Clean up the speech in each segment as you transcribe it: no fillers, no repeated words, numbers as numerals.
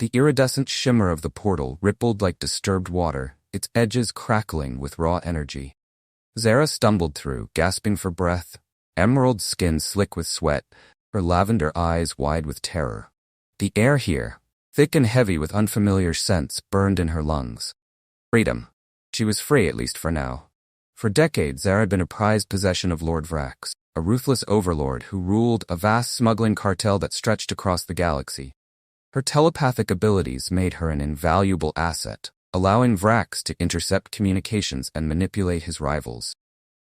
The iridescent shimmer of the portal rippled like disturbed water, its edges crackling with raw energy. Zara stumbled through, gasping for breath, emerald skin slick with sweat, her lavender eyes wide with terror. The air here, thick and heavy with unfamiliar scents, burned in her lungs. Freedom. She was free, at least for now. For decades, Zara had been a prized possession of Lord Vrax, a ruthless overlord who ruled a vast smuggling cartel that stretched across the galaxy. Her telepathic abilities made her an invaluable asset, allowing Vrax to intercept communications and manipulate his rivals.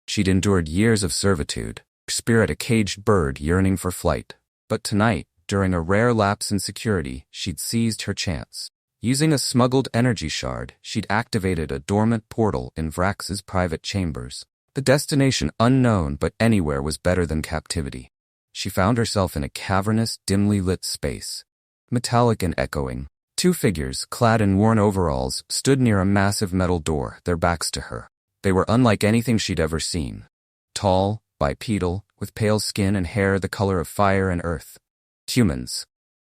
She'd endured years of servitude, her spirit a caged bird yearning for flight. But tonight, during a rare lapse in security, she'd seized her chance. Using a smuggled energy shard, she'd activated a dormant portal in Vrax's private chambers. The destination unknown, but anywhere was better than captivity. She found herself in a cavernous, dimly lit space. Metallic and echoing, two figures, clad in worn overalls, stood near a massive metal door, their backs to her. They were unlike anything she'd ever seen. Tall, bipedal, with pale skin and hair the color of fire and earth. Humans.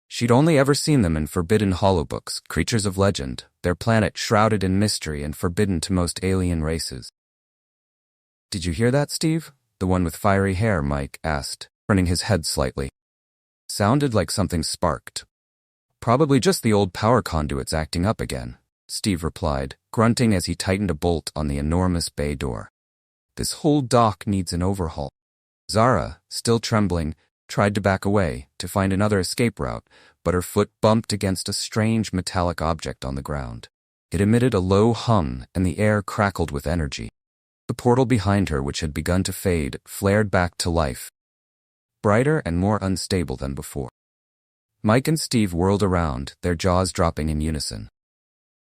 She'd only ever seen them in forbidden holobooks, creatures of legend, their planet shrouded in mystery and forbidden to most alien races. "Did you hear that, Steve?" The one with fiery hair, Mike asked, turning his head slightly. Sounded like something sparked. "Probably just the old power conduits acting up again," Steve replied, grunting as he tightened a bolt on the enormous bay door. "This whole dock needs an overhaul." Zara, still trembling, tried to back away, to find another escape route, but her foot bumped against a strange metallic object on the ground. It emitted a low hum, and the air crackled with energy. The portal behind her, which had begun to fade, flared back to life, brighter and more unstable than before. Mike and Steve whirled around, their jaws dropping in unison.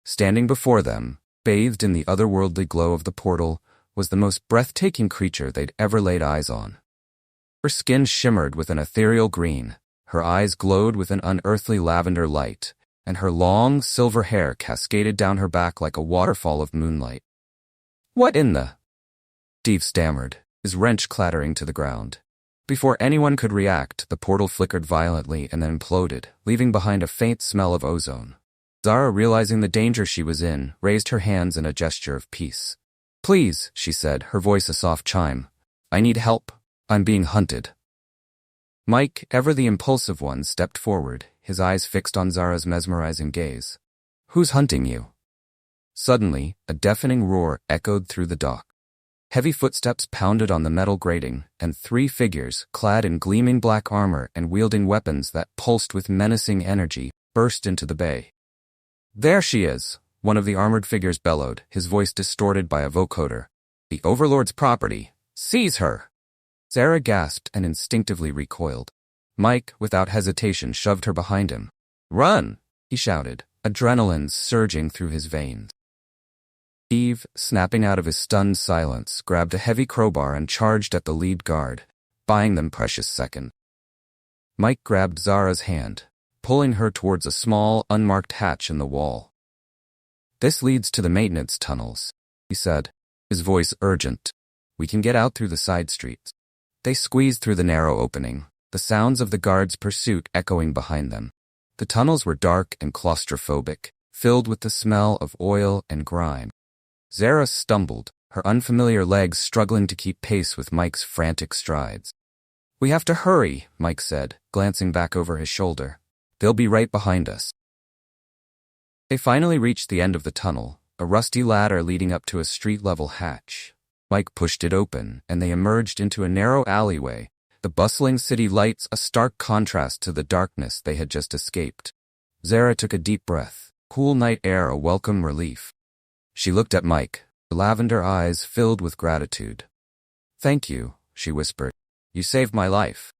Standing before them, bathed in the otherworldly glow of the portal, was the most breathtaking creature they'd ever laid eyes on. Her skin shimmered with an ethereal green, her eyes glowed with an unearthly lavender light, and her long, silver hair cascaded down her back like a waterfall of moonlight. "What in the—" Steve stammered, his wrench clattering to the ground. Before anyone could react, the portal flickered violently and then imploded, leaving behind a faint smell of ozone. Zara, realizing the danger she was in, raised her hands in a gesture of peace. "Please," she said, her voice a soft chime. "I need help. I'm being hunted." Mike, ever the impulsive one, stepped forward, his eyes fixed on Zara's mesmerizing gaze. "Who's hunting you?" Suddenly, a deafening roar echoed through the dock. Heavy footsteps pounded on the metal grating, and three figures, clad in gleaming black armor and wielding weapons that pulsed with menacing energy, burst into the bay. "There she is," one of the armored figures bellowed, his voice distorted by a vocoder. "The Overlord's property. Seize her!" Zara gasped and instinctively recoiled. Mike, without hesitation, shoved her behind him. "Run!" he shouted, adrenaline surging through his veins. Steve, snapping out of his stunned silence, grabbed a heavy crowbar and charged at the lead guard, buying them precious seconds. Mike grabbed Zara's hand, pulling her towards a small, unmarked hatch in the wall. "This leads to the maintenance tunnels," he said, his voice urgent. "We can get out through the side streets." They squeezed through the narrow opening, the sounds of the guards' pursuit echoing behind them. The tunnels were dark and claustrophobic, filled with the smell of oil and grime. Zara stumbled, her unfamiliar legs struggling to keep pace with Mike's frantic strides. "We have to hurry," Mike said, glancing back over his shoulder. "They'll be right behind us." They finally reached the end of the tunnel, a rusty ladder leading up to a street-level hatch. Mike pushed it open, and they emerged into a narrow alleyway, the bustling city lights a stark contrast to the darkness they had just escaped. Zara took a deep breath, cool night air a welcome relief. She looked at Mike, her lavender eyes filled with gratitude. "Thank you," she whispered. "You saved my life."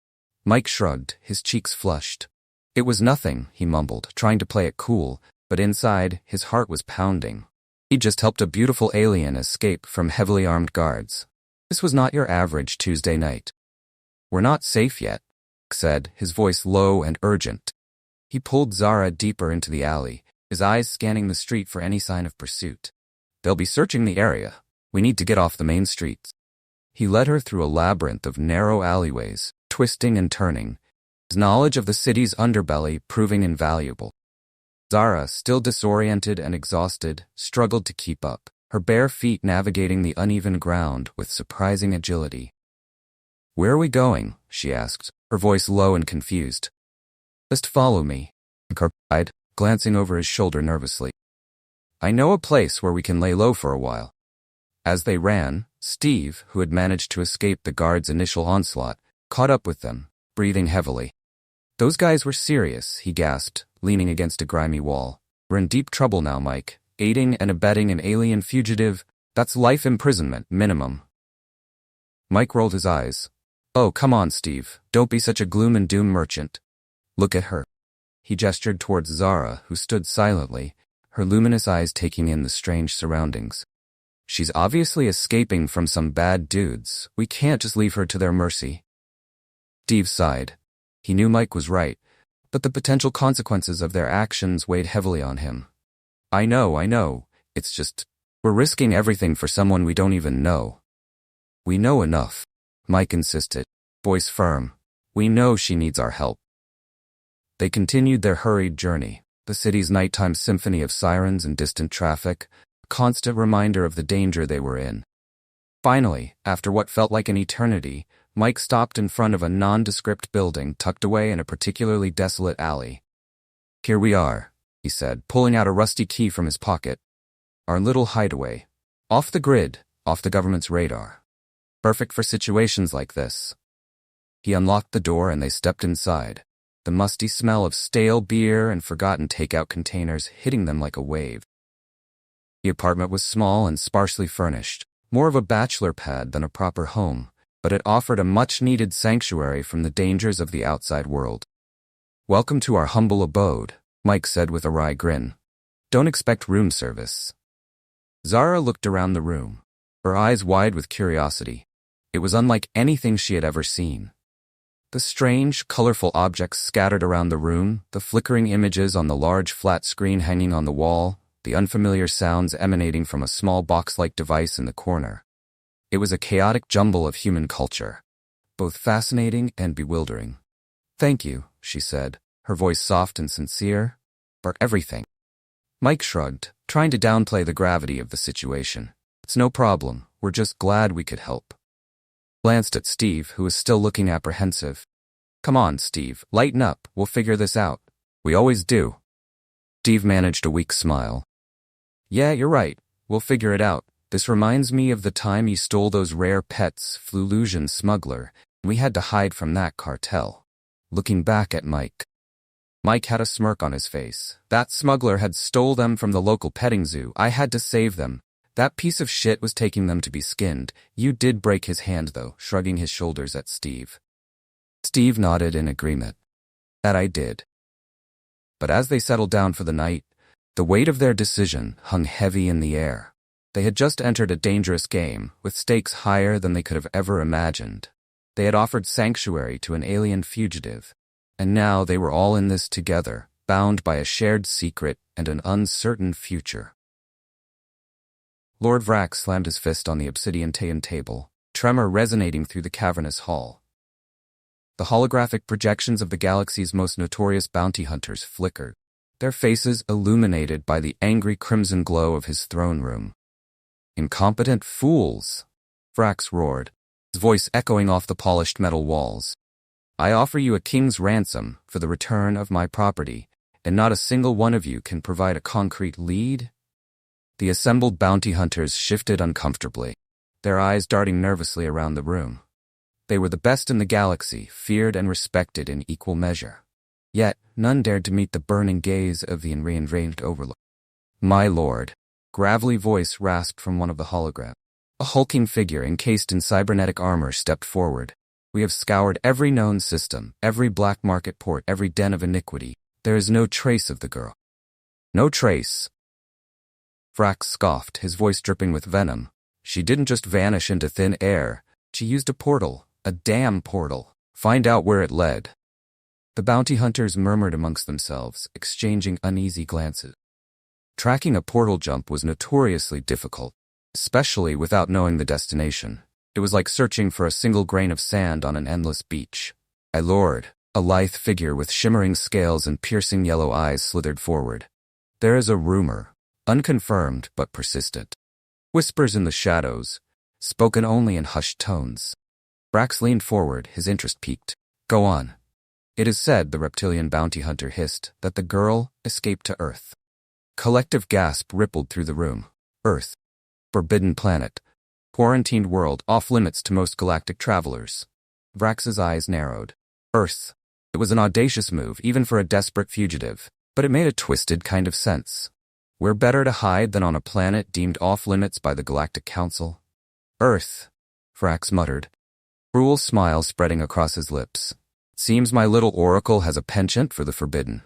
Mike shrugged, his cheeks flushed. "It was nothing," he mumbled, trying to play it cool, but inside, his heart was pounding. He'd just helped a beautiful alien escape from heavily armed guards. This was not your average Tuesday night. "We're not safe yet," Mike said, his voice low and urgent. He pulled Zara deeper into the alley, his eyes scanning the street for any sign of pursuit. "They'll be searching the area. We need to get off the main streets." He led her through a labyrinth of narrow alleyways, twisting and turning, his knowledge of the city's underbelly proving invaluable. Zara, still disoriented and exhausted, struggled to keep up, her bare feet navigating the uneven ground with surprising agility. "Where are we going?" she asked, her voice low and confused. "Just follow me," Cartel replied, glancing over his shoulder nervously. "I know a place where we can lay low for a while." As they ran, Steve, who had managed to escape the guards' initial onslaught, caught up with them, breathing heavily. "Those guys were serious," he gasped, leaning against a grimy wall. "We're in deep trouble now, Mike. Aiding and abetting an alien fugitive, that's life imprisonment, minimum." Mike rolled his eyes. "Oh, come on, Steve. Don't be such a gloom and doom merchant. Look at her." He gestured towards Zara, who stood silently, her luminous eyes taking in the strange surroundings. "She's obviously escaping from some bad dudes. We can't just leave her to their mercy." Steve sighed. He knew Mike was right, but the potential consequences of their actions weighed heavily on him. I know. It's just, we're risking everything for someone we don't even know." "We know enough," Mike insisted, voice firm. "We know she needs our help." They continued their hurried journey, the city's nighttime symphony of sirens and distant traffic, a constant reminder of the danger they were in. Finally, after what felt like an eternity, Mike stopped in front of a nondescript building tucked away in a particularly desolate alley. "Here we are," he said, pulling out a rusty key from his pocket. "Our little hideaway. Off the grid, off the government's radar. Perfect for situations like this." He unlocked the door and they stepped inside, the musty smell of stale beer and forgotten takeout containers hitting them like a wave. The apartment was small and sparsely furnished, more of a bachelor pad than a proper home, but it offered a much-needed sanctuary from the dangers of the outside world. "Welcome to our humble abode," Mike said with a wry grin. "Don't expect room service." Zara looked around the room, her eyes wide with curiosity. It was unlike anything she had ever seen. The strange, colorful objects scattered around the room, the flickering images on the large flat screen hanging on the wall, the unfamiliar sounds emanating from a small box-like device in the corner. It was a chaotic jumble of human culture, both fascinating and bewildering. "Thank you," she said, her voice soft and sincere, "for everything." Mike shrugged, trying to downplay the gravity of the situation. "It's no problem. We're just glad we could help." Glanced at Steve, who was still looking apprehensive. "Come on, Steve, lighten up. We'll figure this out. We always do." Steve managed a weak smile. "Yeah, you're right. We'll figure it out. This reminds me of the time you stole those rare pets, Flulusion Smuggler, and we had to hide from that cartel." Looking back at Mike. Mike had a smirk on his face. "That smuggler had stole them from the local petting zoo. I had to save them. That piece of shit was taking them to be skinned. You did break his hand, though," shrugging his shoulders at Steve. Steve nodded in agreement. "That I did." But as they settled down for the night, the weight of their decision hung heavy in the air. They had just entered a dangerous game, with stakes higher than they could have ever imagined. They had offered sanctuary to an alien fugitive, and now they were all in this together, bound by a shared secret and an uncertain future. Lord Vrax slammed his fist on the obsidian table, tremor resonating through the cavernous hall. The holographic projections of the galaxy's most notorious bounty hunters flickered, their faces illuminated by the angry crimson glow of his throne room. "Incompetent fools!" Vrax roared, his voice echoing off the polished metal walls. "I offer you a king's ransom for the return of my property, and not a single one of you can provide a concrete lead?" The assembled bounty hunters shifted uncomfortably, their eyes darting nervously around the room. They were the best in the galaxy, feared and respected in equal measure. Yet, none dared to meet the burning gaze of the enraged overlord. "My lord," gravelly voice rasped from one of the holograms. A hulking figure encased in cybernetic armor stepped forward. "We have scoured every known system, every black market port, every den of iniquity. There is no trace of the girl." "No trace?" Vrax scoffed, his voice dripping with venom. "She didn't just vanish into thin air. She used a portal, a damn portal. Find out where it led." The bounty hunters murmured amongst themselves, exchanging uneasy glances. Tracking a portal jump was notoriously difficult, especially without knowing the destination. It was like searching for a single grain of sand on an endless beach. "My lord," a lithe figure with shimmering scales and piercing yellow eyes slithered forward. There is a rumor, unconfirmed but persistent. Whispers in the shadows, spoken only in hushed tones. Vrax leaned forward, his interest piqued. Go on. It is said, the reptilian bounty hunter hissed, that the girl escaped to Earth. Collective gasp rippled through the room. Earth. Forbidden planet. Quarantined world, off limits to most galactic travelers. Vrax's eyes narrowed. Earth. It was an audacious move, even for a desperate fugitive, but it made a twisted kind of sense. We're better to hide than on a planet deemed off-limits by the Galactic Council. Earth, Vrax muttered, cruel smile spreading across his lips. Seems my little oracle has a penchant for the forbidden.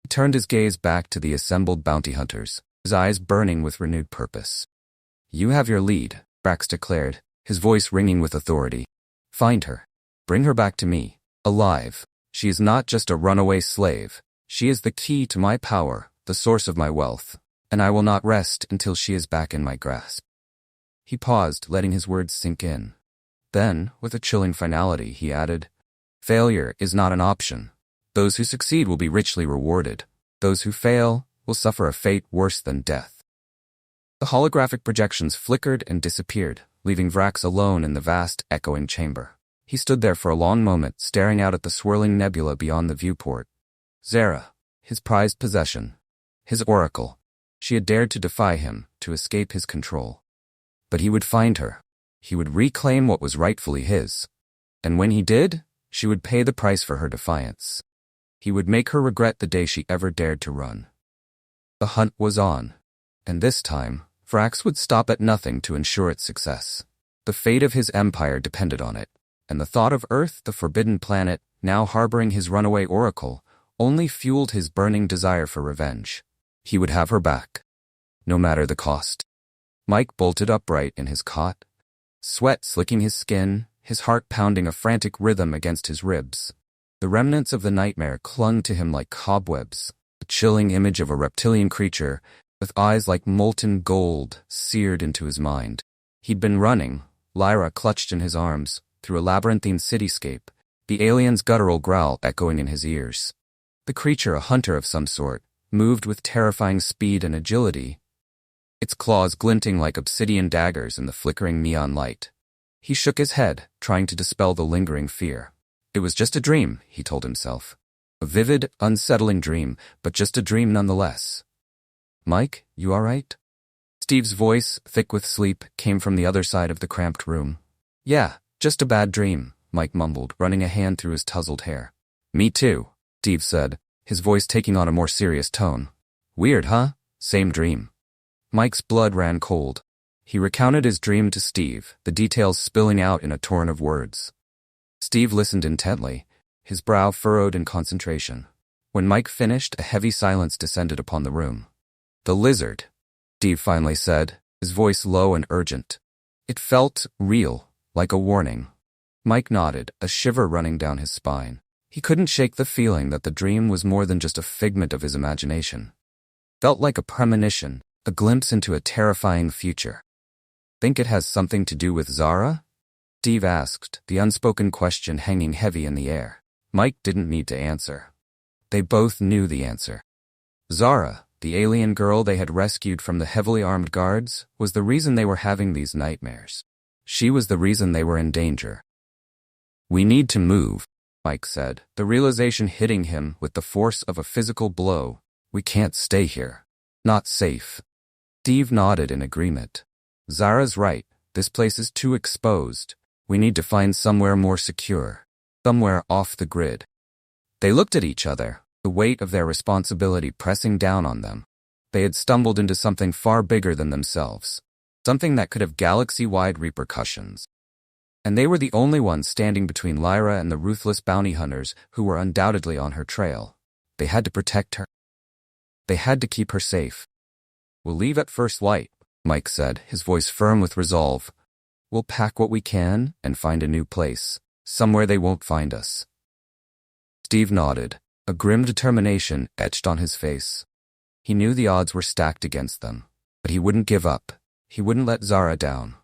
He turned his gaze back to the assembled bounty hunters, his eyes burning with renewed purpose. You have your lead, Vrax declared, his voice ringing with authority. Find her. Bring her back to me, alive. She is not just a runaway slave. She is the key to my power, the source of my wealth, and I will not rest until she is back in my grasp. He paused, letting his words sink in. Then, with a chilling finality, he added, Failure is not an option. Those who succeed will be richly rewarded. Those who fail will suffer a fate worse than death. The holographic projections flickered and disappeared, leaving Vrax alone in the vast, echoing chamber. He stood there for a long moment, staring out at the swirling nebula beyond the viewport. Zara, his prized possession, his oracle. She had dared to defy him, to escape his control. But he would find her. He would reclaim what was rightfully his. And when he did, she would pay the price for her defiance. He would make her regret the day she ever dared to run. The hunt was on. And this time, Vrax would stop at nothing to ensure its success. The fate of his empire depended on it, and the thought of Earth, the forbidden planet, now harboring his runaway oracle, only fueled his burning desire for revenge. He would have her back, no matter the cost. Mike bolted upright in his cot, sweat slicking his skin, his heart pounding a frantic rhythm against his ribs. The remnants of the nightmare clung to him like cobwebs, a chilling image of a reptilian creature, with eyes like molten gold, seared into his mind. He'd been running, Lyra clutched in his arms, through a labyrinthine cityscape, the alien's guttural growl echoing in his ears. The creature, a hunter of some sort, moved with terrifying speed and agility, its claws glinting like obsidian daggers in the flickering neon light. He shook his head, trying to dispel the lingering fear. It was just a dream, he told himself. A vivid, unsettling dream, but just a dream nonetheless. Mike, you all right? Steve's voice, thick with sleep, came from the other side of the cramped room. Yeah, just a bad dream, Mike mumbled, running a hand through his tousled hair. Me too, Steve said, his voice taking on a more serious tone. Weird, huh? Same dream. Mike's blood ran cold. He recounted his dream to Steve, the details spilling out in a torrent of words. Steve listened intently, his brow furrowed in concentration. When Mike finished, a heavy silence descended upon the room. The lizard, Steve finally said, his voice low and urgent. It felt real, like a warning. Mike nodded, a shiver running down his spine. He couldn't shake the feeling that the dream was more than just a figment of his imagination. Felt like a premonition, a glimpse into a terrifying future. Think it has something to do with Zara? Steve asked, the unspoken question hanging heavy in the air. Mike didn't need to answer. They both knew the answer. Zara, the alien girl they had rescued from the heavily armed guards, was the reason they were having these nightmares. She was the reason they were in danger. We need to move, Mike said, the realization hitting him with the force of a physical blow. We can't stay here. Not safe. Steve nodded in agreement. Zara's right. This place is too exposed. We need to find somewhere more secure. Somewhere off the grid. They looked at each other, the weight of their responsibility pressing down on them. They had stumbled into something far bigger than themselves. Something that could have galaxy-wide repercussions. And they were the only ones standing between Lyra and the ruthless bounty hunters who were undoubtedly on her trail. They had to protect her. They had to keep her safe. We'll leave at first light, Mike said, his voice firm with resolve. We'll pack what we can and find a new place, somewhere they won't find us. Steve nodded, a grim determination etched on his face. He knew the odds were stacked against them, but he wouldn't give up. He wouldn't let Zara down.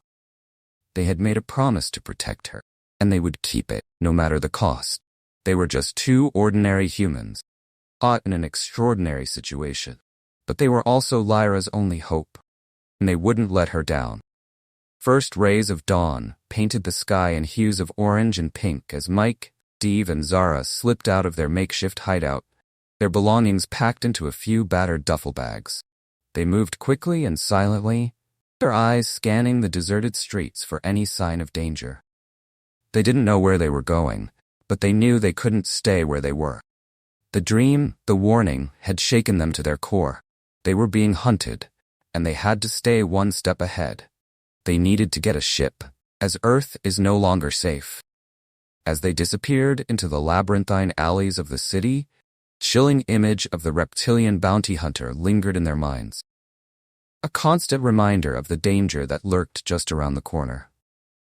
They had made a promise to protect her, and they would keep it, no matter the cost. They were just two ordinary humans, caught in an extraordinary situation. But they were also Lyra's only hope, and they wouldn't let her down. First rays of dawn painted the sky in hues of orange and pink as Mike, Steve, and Zara slipped out of their makeshift hideout, their belongings packed into a few battered duffel bags. They moved quickly and silently, their eyes scanning the deserted streets for any sign of danger. They didn't know where they were going, but they knew they couldn't stay where they were. The dream, the warning, had shaken them to their core. They were being hunted, and they had to stay one step ahead. They needed to get a ship, as Earth is no longer safe. As they disappeared into the labyrinthine alleys of the city, a chilling image of the reptilian bounty hunter lingered in their minds. A constant reminder of the danger that lurked just around the corner.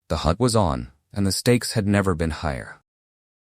The hunt was on, and the stakes had never been higher.